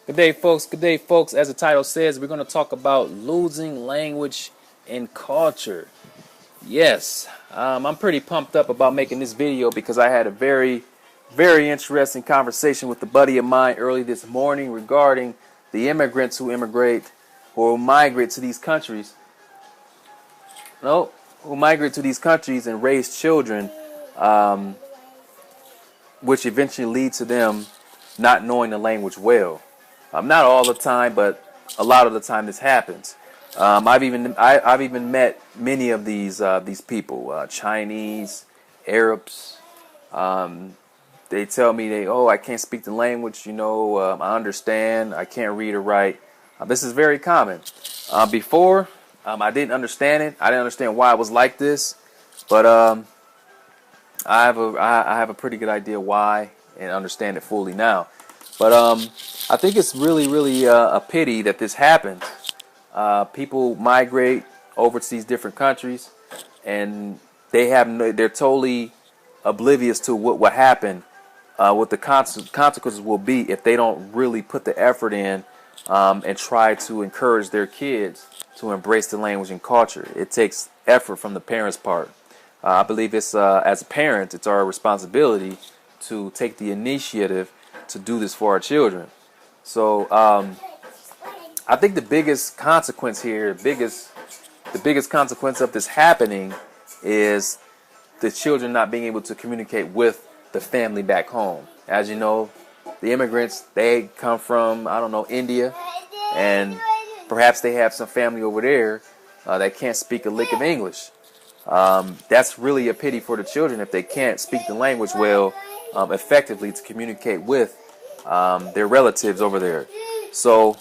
Good day, folks. Good day, folks. As the title says, we're going to talk about losing language and culture. Yes, I'm pretty pumped up about making this video because I had a very, very interesting conversation with a buddy of mine early this morning regarding the immigrants who migrate to these countries. No, who migrate to these countries and raise children, which eventually lead to them not knowing the language well. Not all the time, but a lot of the time this happens. I've even met many of these people, Chinese, Arabs. They tell me I can't speak the language. I understand, I can't read or write. This is very common. Before, I didn't understand it. I didn't understand why it was like this, but I have a pretty good idea why and understand it fully now. But I think it's really a pity that this happens. People migrate over to these different countries, and they're totally oblivious to what happened, what the consequences will be if they don't really put the effort in and try to encourage their kids to embrace the language and culture. It takes effort from the parents' part. I believe it's as a parent, it's our responsibility to take the initiative to do this for our children. So I think the biggest consequence here, the biggest consequence of this happening is the children not being able to communicate with the family back home. As you know, the immigrants, they come from, India, and perhaps they have some family over there that can't speak a lick of English. That's really a pity for the children if they can't speak the language well, effectively to communicate with their relatives over there. So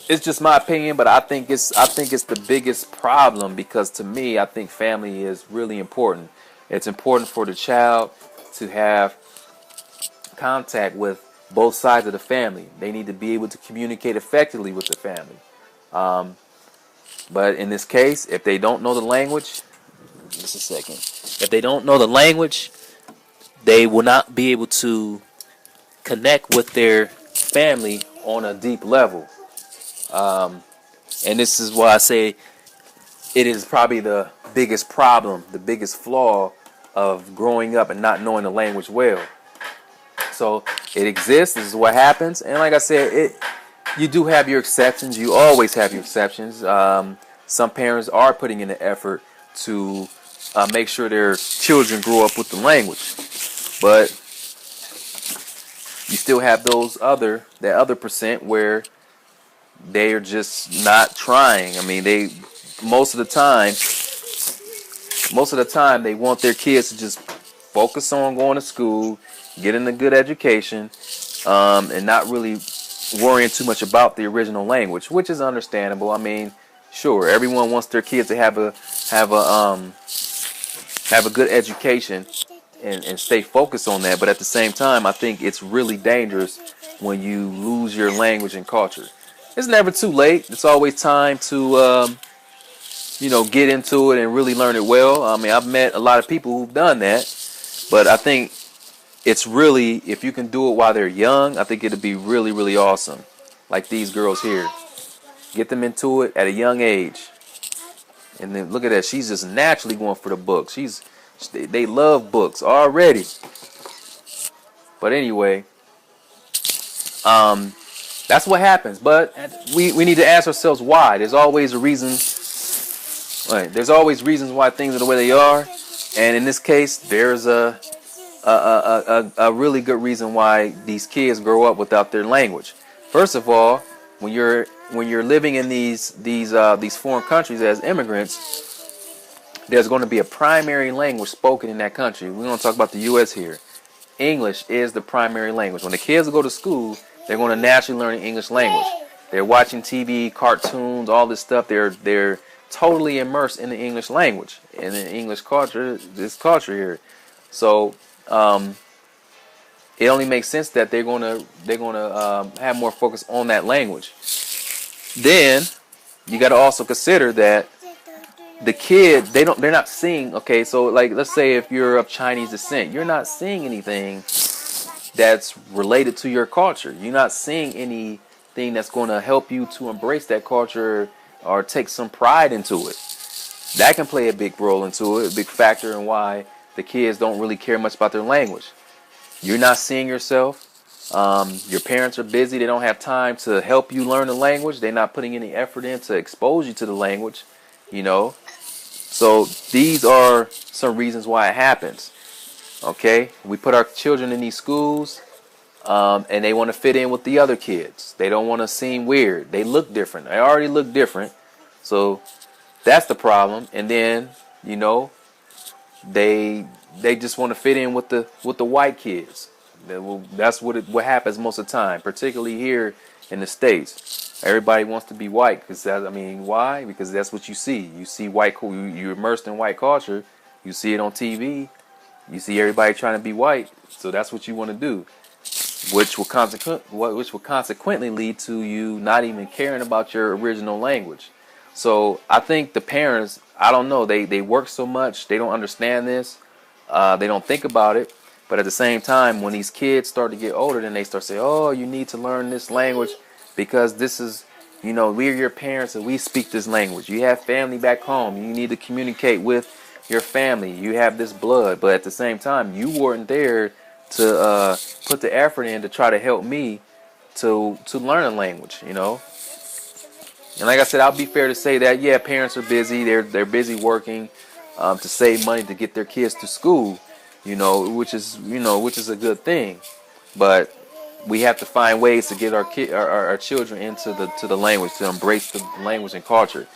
it's just my opinion, but I think it's the biggest problem because to me, I think family is really important. It's important for the child to have contact with both sides of the family. They need to be able to communicate effectively with the family. But in this case, if they don't know the language, just a second. If they don't know the language, they will not be able to connect with their family on a deep level. And this is why I say it is probably the biggest problem, the biggest flaw of growing up and not knowing the language well. So it exists. This is what happens. And like I said, you do have your exceptions. You always have your exceptions. Some parents are putting in the effort to make sure their children grow up with the language. But you still have that other percent where they are just not trying. I mean, most of the time they want their kids to just focus on going to school, getting a good education, and not really worrying too much about the original language, which is understandable. I mean, sure, everyone wants their kids to have a good education and stay focused on that. But at the same time, I think it's really dangerous when you lose your language and culture. It's never too late. It's always time to, get into it and really learn it well. I mean, I've met a lot of people who've done that, but I think it's really, if you can do it while they're young, I think it'd be really, really awesome. Like these girls here. Get them into it at a young age. And then look at that. She's just naturally going for the books. They love books already. But anyway, that's what happens. But we need to ask ourselves why. There's always a reason. Right, there's always reasons why things are the way they are. And in this case, there's a really good reason why these kids grow up without their language. First of all, when you're living in these foreign countries as immigrants, there's going to be a primary language spoken in that country. We're going to talk about the U.S. here. English is the primary language. When the kids go to school, they're going to naturally learn the English language. They're watching TV, cartoons, all this stuff. They're totally immersed in the English language and in English culture. This culture here. So it only makes sense that they're going to have more focus on that language. Then you got to also consider that the kid, they're not seeing, okay, so like let's say if you're of Chinese descent, you're not seeing anything that's related to your culture. You're not seeing any anything that's going to help you to embrace that culture or take some pride into it. That can play a big role into it, a big factor in why the kids don't really care much about their language. You're not seeing yourself. Your parents are busy. They don't have time to help you learn the language. They're not putting any effort in to expose you to the language, you know. So these are some reasons why it happens. Okay, we put our children in these schools, and they want to fit in with the other kids. They don't want to seem weird. They look different. They already look different. So that's the problem. And then, you know, they just want to fit in with the white kids. That's what happens most of the time, particularly here in the States. Everybody wants to be white because why? Because that's what you see. You see you're immersed in white culture. You see it on TV. You see everybody trying to be white. So that's what you want to do, which will consequently lead to you not even caring about your original language. So I think the parents, I don't know, they work so much, they don't understand this, they don't think about it. But at the same time, when these kids start to get older, then they start saying, oh, you need to learn this language because this is, you know, we're your parents and we speak this language. You have family back home. You need to communicate with your family. You have this blood. But at the same time, you weren't there to put the effort in to try to help me to learn a language, you know. And like I said, I'll be fair to say that, yeah, parents are busy. They're busy working to save money to get their kids to school. Which is a good thing, but we have to find ways to get our children into the language, to embrace the language and culture,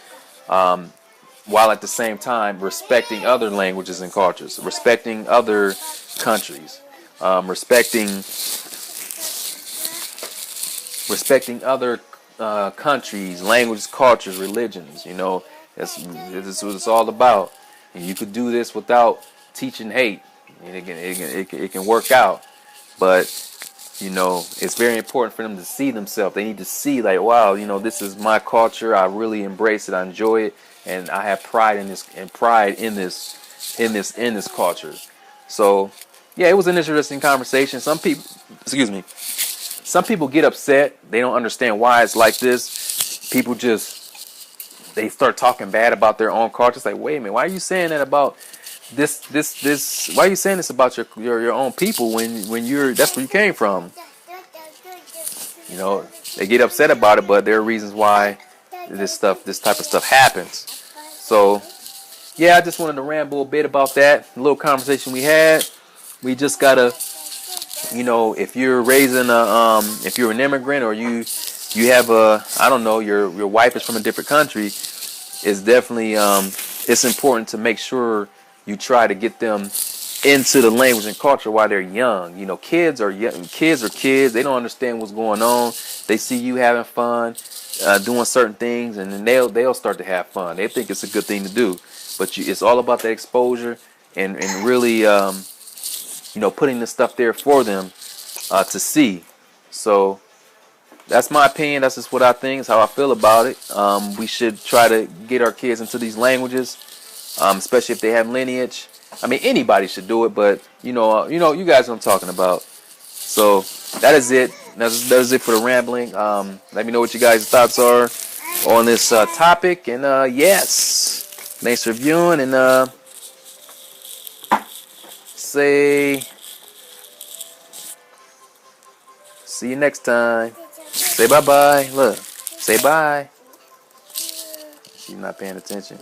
while at the same time respecting other languages and cultures, respecting other countries, respecting other countries, languages, cultures, religions. You know, that's what it's all about. And you could do this without teaching hate. It can work out, but you know, it's very important for them to see themselves. They need to see, like, wow, you know, this is my culture. I really embrace it. I enjoy it, and I have pride in this culture. So, yeah, it was an interesting conversation. Some people get upset. They don't understand why it's like this. People they start talking bad about their own culture. It's like, wait a minute, why are you saying that about this why are you saying this about your own people when that's where you came from? You know, they get upset about it, but there are reasons why this type of stuff happens. So yeah, I just wanted to ramble a bit about that. A little conversation we had. We just gotta, you know, if you're raising if you're an immigrant or you have your wife is from a different country, it's definitely it's important to make sure you try to get them into the language and culture while they're young. You know, kids are kids. They don't understand what's going on. They see you having fun, doing certain things, and then they'll start to have fun. They think it's a good thing to do. But it's all about that exposure and really, putting the stuff there for them to see. So that's my opinion. That's just what I think. It's how I feel about it. We should try to get our kids into these languages. Especially if they have lineage. I mean, anybody should do it, but you guys know what I'm talking about. So that is it. That is it for the rambling. Let me know what you guys' thoughts are on this topic. And yes, thanks for viewing. And see you next time. Say bye bye. Look, say bye. She's not paying attention.